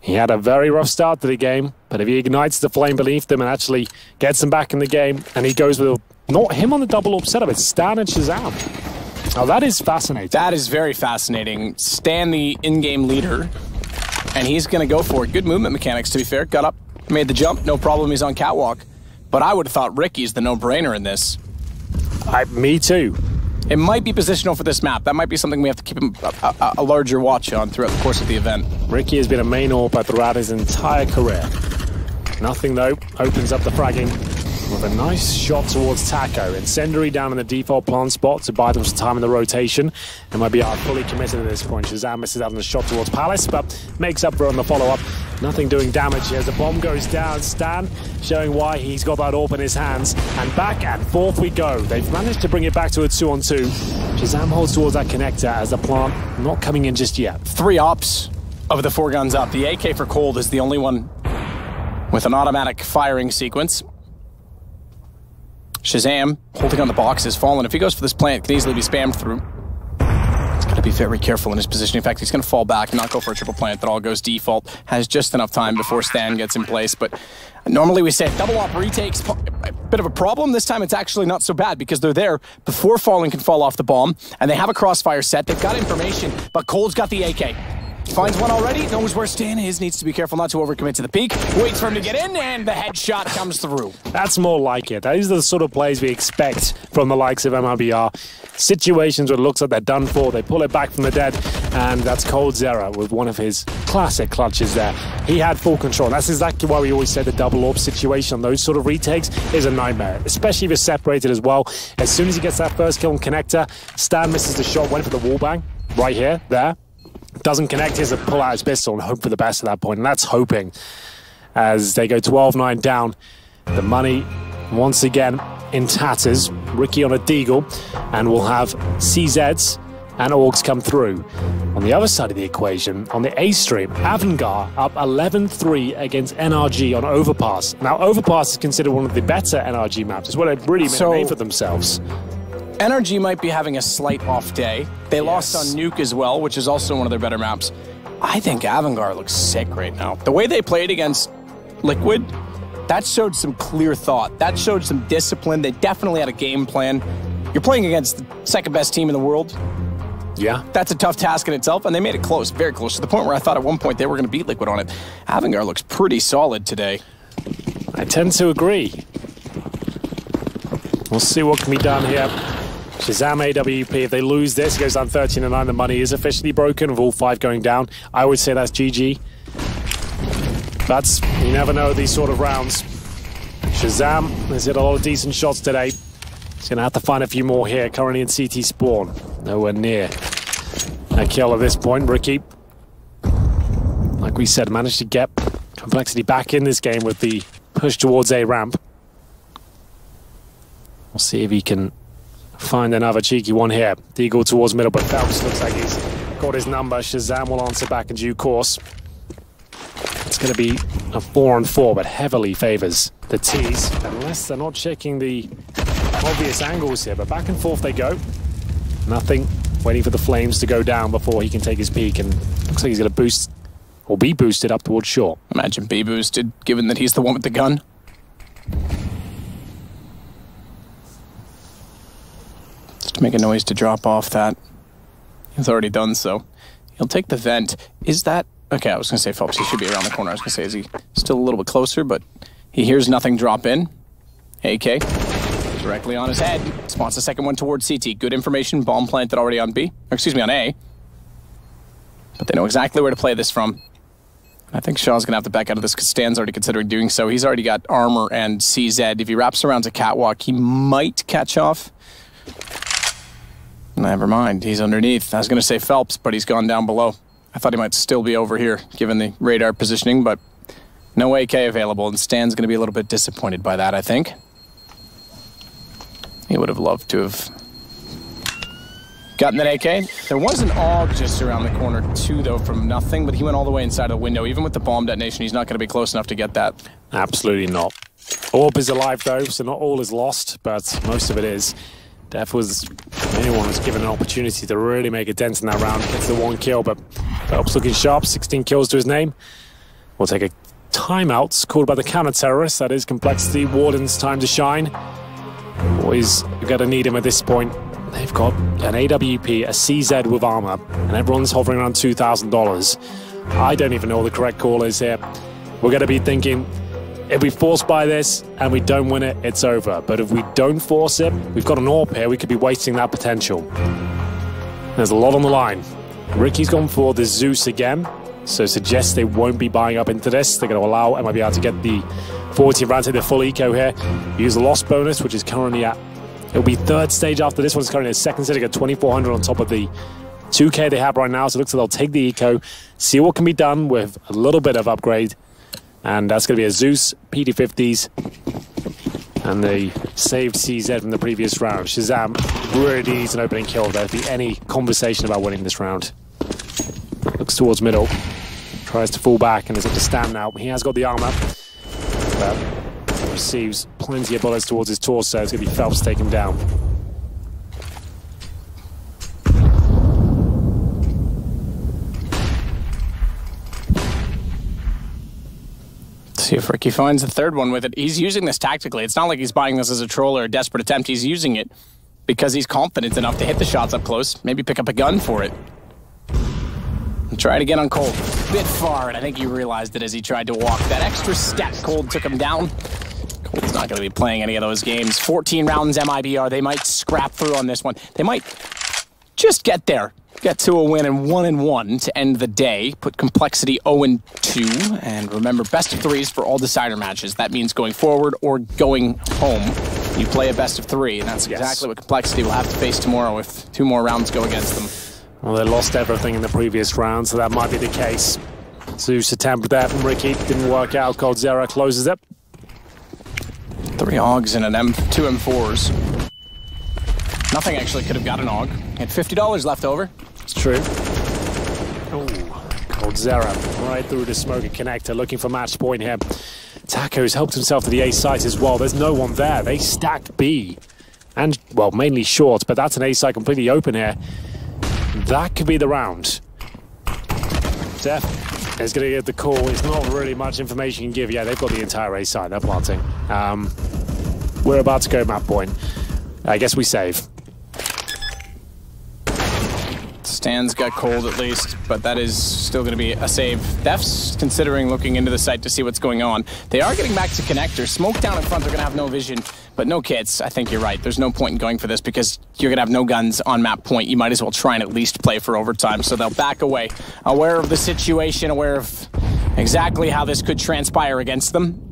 He had a very rough start to the game, but if he ignites the flame beneath them and actually gets them back in the game, and he goes with not him on the double up setup, it's Stan and Shazam. Oh, that is fascinating. That is very fascinating. Stan, the in-game leader, and he's going to go for it. Good movement mechanics, to be fair. Got up, made the jump, no problem. He's on catwalk. But I would have thought Ricky's the no-brainer in this. Me too. It might be positional for this map. That might be something we have to keep a larger watch on throughout the course of the event. Ricky has been a main AWP throughout his entire career. Nothing though, opens up the fragging with a nice shot towards Taco. Incendiary down in the default plant spot to buy them some time in the rotation. MIBR fully committed at this point. Shazam misses out on the shot towards Palace, but makes up for it on the follow-up. Nothing doing damage here as the bomb goes down. Stan showing why he's got that AWP in his hands. And back and forth we go. They've managed to bring it back to a 2-on-2. Shazam holds towards that connector as the plant not coming in just yet. 3 ops of the 4 guns up. The AK for Cold is the only one with an automatic firing sequence. Shazam, holding on the box, has fallen. If he goes for this plant, it can easily be spammed through. He's got to be very careful in his position. In fact, he's going to fall back and not go for a triple plant that all goes default. Has just enough time before Stan gets in place. But normally we say double op retakes, a bit of a problem. This time it's actually not so bad because they're there before Fallen can fall off the bomb. And they have a crossfire set. They've got information, but Cold's got the AK. Finds one already, knows where Stan is, needs to be careful not to overcommit to the peak, waits for him to get in, and the headshot comes through. That's more like it. These are the sort of plays we expect from the likes of MIBR. Situations where it looks like they're done for, they pull it back from the dead, and that's Cold Zera with one of his classic clutches there. He had full control. That's exactly why we always say the double AWP situation on those sort of retakes is a nightmare, especially if you're separated as well. As soon as he gets that first kill on connector, Stan misses the shot, went for the wall bang, right here, there. Doesn't connect, he has to pull out his pistol and hope for the best at that point, and that's hoping. As they go 12-9 down, the money once again in tatters. Ricky on a deagle, and we'll have CZs and Orgs come through. On the other side of the equation, on the A stream, Avangar up 11-3 against NRG on Overpass. Now, Overpass is considered one of the better NRG maps. It's what they've really made for themselves. NRG might be having a slight off day. They lost on Nuke as well, which is also one of their better maps. I think Avangar looks sick right now. The way they played against Liquid, that showed some clear thought. That showed some discipline. They definitely had a game plan. You're playing against the second best team in the world. Yeah. That's a tough task in itself, and they made it close, very close, to the point where I thought at one point they were going to beat Liquid on it. Avangar looks pretty solid today. I tend to agree. We'll see what can be done here. Shazam AWP, if they lose this, it goes down 13-9. The money is officially broken with all 5 going down. I would say that's GG. But you never know these sort of rounds. Shazam has hit a lot of decent shots today. He's going to have to find a few more here. Currently in CT spawn. Nowhere near a kill at this point. Ricky, like we said, managed to get Complexity back in this game with the push towards A ramp. We'll see if he can find another cheeky one here. Deagle towards middle, but Phelps looks like he's got his number. Shazam will answer back in due course. It's going to be a 4-on-4, but heavily favors the T's, unless they're not checking the obvious angles here. But back and forth they go. Nothing. Waiting for the flames to go down before he can take his peek, and looks like he's going to boost, or be boosted up towards short. Imagine be boosted, given that he's the one with the gun. To make a noise to drop off that. He's already done so. He'll take the vent. Is that... Okay, I was going to say Phelps, he should be around the corner. I was going to say, is he still a little bit closer? But he hears nothing drop in. AK. Directly on his head. Spawns the second one towards CT. Good information. Bomb planted already on B. Or excuse me, on A. But they know exactly where to play this from. I think Shaw's going to have to back out of this because Stan's already considering doing so. He's already got armor and CZ. If he wraps around to catwalk, he might catch off. Never mind, he's underneath. I was going to say Phelps, but he's gone down below. I thought he might still be over here, given the radar positioning, but no AK available, and Stan's going to be a little bit disappointed by that, I think. He would have loved to have Gotten that AK. There was an AUG just around the corner too, though, from nothing, but he went all the way inside the window. Even with the bomb detonation, he's not going to be close enough to get that. Absolutely not. Orb is alive, though, so not all is lost, but most of it is. Def was the only one who was given an opportunity to really make a dent in that round. Gets the 1 kill, but Phelps looking sharp. 16 kills to his name. We'll take a timeout called by the counter-terrorist. That is Complexity. Warden's time to shine. Boys, you've got to need him at this point. They've got an AWP, a CZ with armor, and everyone's hovering around $2,000. I don't even know what the correct call is here. We're going to be thinking, if we force buy this and we don't win it, it's over. But if we don't force it, we've got an AWP here, we could be wasting that potential. There's a lot on the line. Ricky's gone for the Zeus again, so suggests they won't be buying up into this. They're going to allow MIBR to get the 40 round to the full eco here. Use the loss bonus, which is currently at, it'll be third stage after this one. It's currently at second stage. They got 2,400 on top of the 2K they have right now. So it looks like they'll take the eco, see what can be done with a little bit of upgrade. And that's going to be a Zeus, PD50s, and the saved CZ from the previous round. Shazam really needs an opening kill. There'll be any conversation about winning this round. Looks towards middle, tries to fall back, and is up to stand now. He has got the armor, but receives plenty of bullets towards his torso. It's going to be Phelps to take him down. See if Ricky finds the third one with it. He's using this tactically. It's not like he's buying this as a troll or a desperate attempt. He's using it because he's confident enough to hit the shots up close, maybe pick up a gun for it. And try it again on Cold. Bit far, and I think he realized it as he tried to walk. That extra step, Cold took him down. Cold's not going to be playing any of those games. 14 rounds MIBR. They might scrap through on this one. They might just get there. Get to a win and 1-1 to end the day. Put Complexity 0-2. And remember, best of threes for all decider matches. That means going forward or going home. You play a best of three, and that's exactly what Complexity will have to face tomorrow if 2 more rounds go against them. Well, they lost everything in the previous round, so that might be the case. Zeus attempted that from Ricky. Didn't work out. Cold Zero closes it. 3 AUGs and an 2 M4s. Nothing actually could have got an AUG. Had $50 left over. It's true. Oh, Cold Zero right through the smoky connector, looking for match point here. Taco's helped himself to the A site as well. There's no one there. They stacked B. And, well, mainly short, but that's an A site completely open here. That could be the round. Def is going to get the call. It's not really much information you can give. Yeah, they've got the entire A site. They're planting. We're about to go map point. I guess we save. Stan's got Cold at least, but that is still going to be a save. Def's considering looking into the site to see what's going on. They are getting back to connector. Smoke down in front, they're going to have no vision, but no kits. I think you're right. There's no point in going for this because you're going to have no guns on map point. You might as well try and at least play for overtime, so they'll back away. Aware of the situation, aware of exactly how this could transpire against them.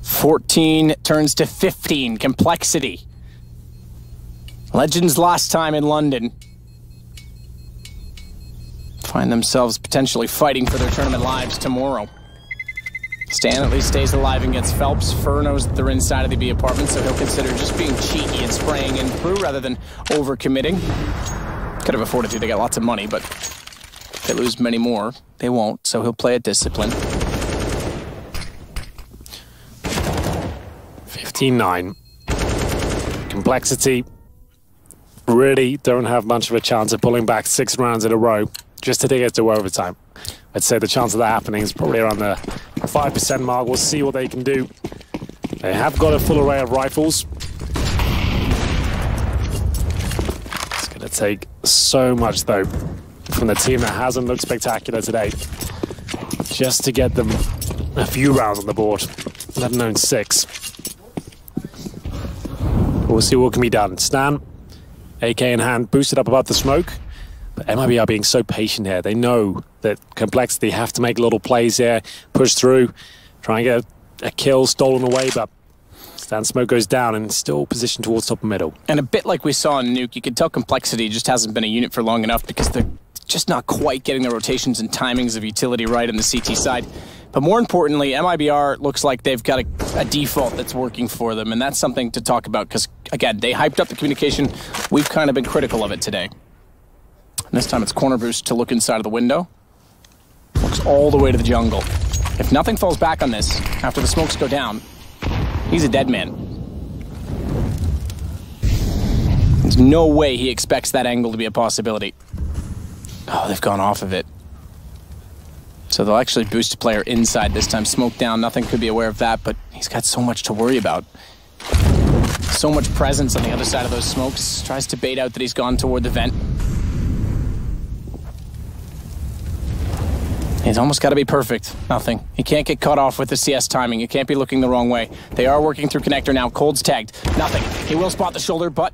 $14 turns to $15. Complexity. Legends last time in London find themselves potentially fighting for their tournament lives tomorrow. Stan at least stays alive and gets Phelps. Fur knows that they're inside of the B apartment, so he'll consider just being cheeky and spraying in through rather than overcommitting. Could have afforded to. They got lots of money, but if they lose many more, they won't, so he'll play it disciplined. 15-9. Complexity really don't have much of a chance of pulling back 6 rounds in a row just to take it to overtime. I'd say the chance of that happening is probably around the 5% mark. We'll see what they can do. They have got a full array of rifles. It's going to take so much, though, from the team that hasn't looked spectacular today just to get them a few rounds on the board, let alone 6. We'll see what can be done. Stan, AK in hand, boosted up above the smoke. But MIBR being so patient here. They know that Complexity have to make little plays here, push through, try and get a kill stolen away, but Stan smoke goes down and still positioned towards top and middle. And a bit like we saw in Nuke, you could tell Complexity just hasn't been a unit for long enough because they're just not quite getting the rotations and timings of utility right on the CT side. But more importantly, MIBR looks like they've got a default that's working for them, and that's something to talk about because, again, they hyped up the communication. We've kind of been critical of it today. And this time it's corner boost to look inside of the window. Looks all the way to the jungle. If nothing falls back on this after the smokes go down, he's a dead man. There's no way he expects that angle to be a possibility. Oh, they've gone off of it. So they'll actually boost a player inside this time. Smoke down, nothing could be aware of that, but he's got so much to worry about. So much presence on the other side of those smokes. Tries to bait out that he's gone toward the vent. He's almost got to be perfect. Nothing. He can't get caught off with the CS timing. You can't be looking the wrong way. They are working through connector now. Cold's tagged. Nothing. He will spot the shoulder, but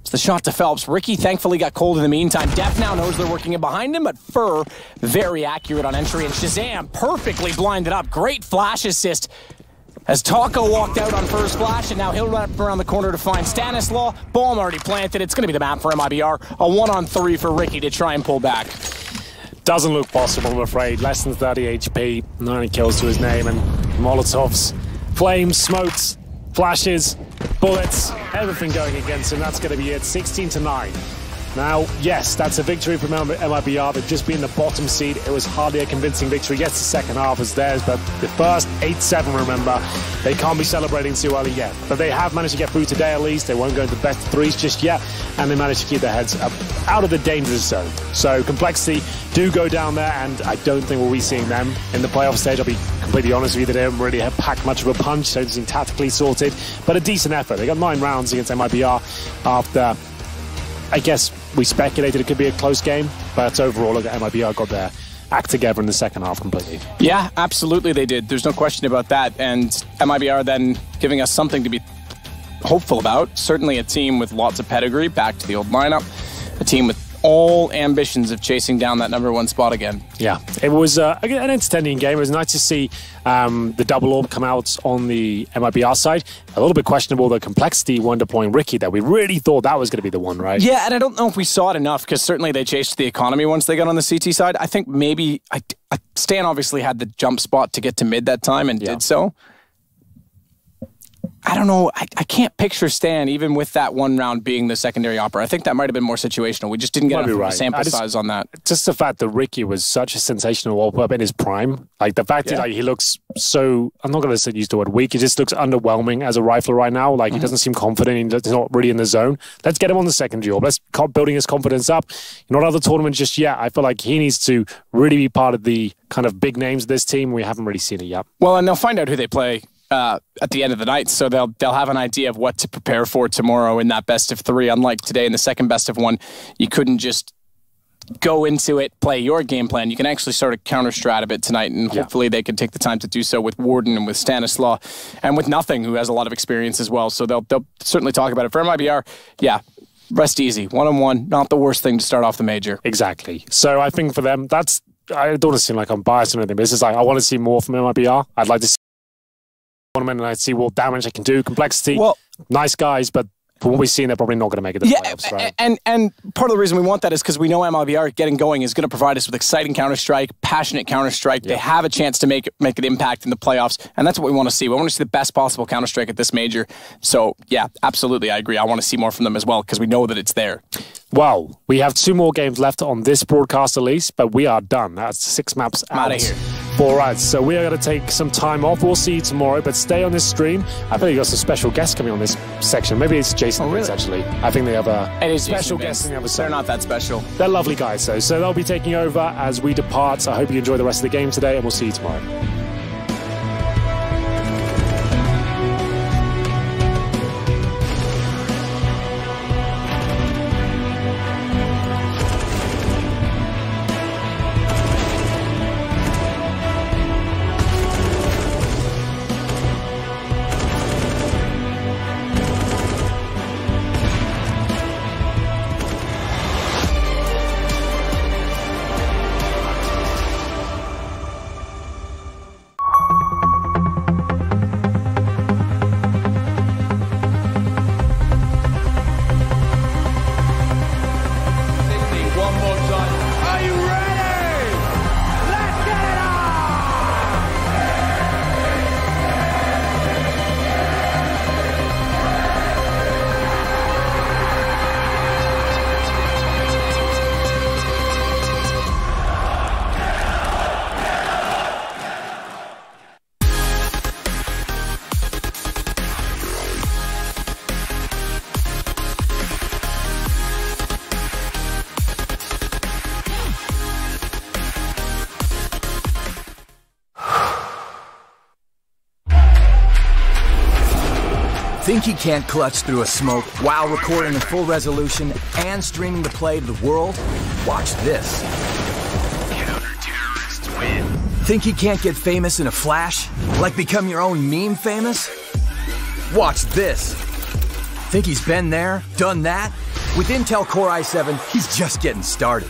it's the shot to Phelps. Ricky thankfully got Cold in the meantime. Def now knows they're working in behind him, but Fur very accurate on entry, and Shazam perfectly blinded up. Great flash assist as Taco walked out on Fur's flash, and now he'll run up around the corner to find Stanislaw. Bomb already planted. It's going to be the map for MIBR. A 1-on-3 for Ricky to try and pull back. Doesn't look possible, I'm afraid. Less than 30 HP, 90 kills to his name, and Molotovs, flames, smokes, flashes, bullets, everything going against him. That's going to be it. 16-9. Now, yes, that's a victory for MIBR. They've just been the bottom seed. It was hardly a convincing victory. Yes, the second half was theirs, but the first 8-7, remember, they can't be celebrating too early yet. But they have managed to get through today at least. They won't go into the best of threes just yet, and they managed to keep their heads up out of the danger zone. So Complexity do go down there, and I don't think we'll be seeing them in the playoff stage. I'll be completely honest with you, they didn't really have packed much of a punch. Don't seem tactically sorted, but a decent effort. They got 9 rounds against MIBR after, I guess, we speculated it could be a close game, but overall, MIBR got their act together in the second half completely. Yeah, absolutely they did. There's no question about that. And MIBR then giving us something to be hopeful about. Certainly a team with lots of pedigree, back to the old lineup. A team with all ambitions of chasing down that #1 spot again. Yeah, it was an entertaining game. It was nice to see the double orb come out on the MIBR side. A little bit questionable, the Complexity one-deploying Ricky that we really thought that was going to be the one, right? Yeah, and I don't know if we saw it enough because certainly they chased the economy once they got on the CT side. I think maybe Stan obviously had the jump spot to get to mid that time and did so. I don't know. I can't picture Stan, even with that one round being the secondary opera. I think that might have been more situational. We just didn't get enough sample size on that. Just the fact that Ricky was such a sensational wallpaper in his prime. Like the fact that he looks so, I'm not going to use the word weak, he just looks underwhelming as a rifler right now. Like he doesn't seem confident. He's not really in the zone. Let's get him on the secondary orb. Let's keep building his confidence up. Not other tournaments just yet. I feel like he needs to really be part of the kind of big names of this team. We haven't really seen it yet. Well, and they'll find out who they play at the end of the night, so they'll have an idea of what to prepare for tomorrow in that best of 3. Unlike today in the second best of 1, you couldn't just go into it, play your game plan. You can actually sort of counter strat a bit tonight, and hopefully they can take the time to do so with Warden and with Stanislaw and with Nothing, who has a lot of experience as well. So they'll certainly talk about it. For MIBR, rest easy. 1-on-1, not the worst thing to start off the major. Exactly. So I think for them, I don't want to seem like I'm biased or anything, but it's just like I want to see more from MIBR. I'd like to see tournament and I see what damage they can do. Complexity, nice guys, but from what we've seen, they're probably not going to make it to the playoffs, right? And part of the reason we want that is because we know MIBR getting going is going to provide us with exciting Counter-Strike, passionate Counter-Strike. They have a chance to make an impact in the playoffs, and that's what we want to see. We want to see the best possible Counter-Strike at this major. So, yeah, absolutely, I agree. I want to see more from them as well because we know that it's there. Well, we have 2 more games left on this broadcast at least, but we are done. That's 6 maps out of here for us. So we are going to take some time off. We'll see you tomorrow, but stay on this stream. I think you got some special guests coming on this section. Maybe it's Jason Vince, actually. I think they have a special guest in the other side. They're not that special. They're lovely guys, though. So they'll be taking over as we depart. I hope you enjoy the rest of the game today, and we'll see you tomorrow. Think he can't clutch through a smoke while recording in full resolution and streaming the play to the world? Watch this. Counter-terrorists win. Think he can't get famous in a flash? Like become your own meme famous? Watch this. Think he's been there, done that? With Intel Core i7, he's just getting started.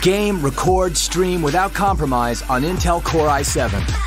Game, record, stream without compromise on Intel Core i7.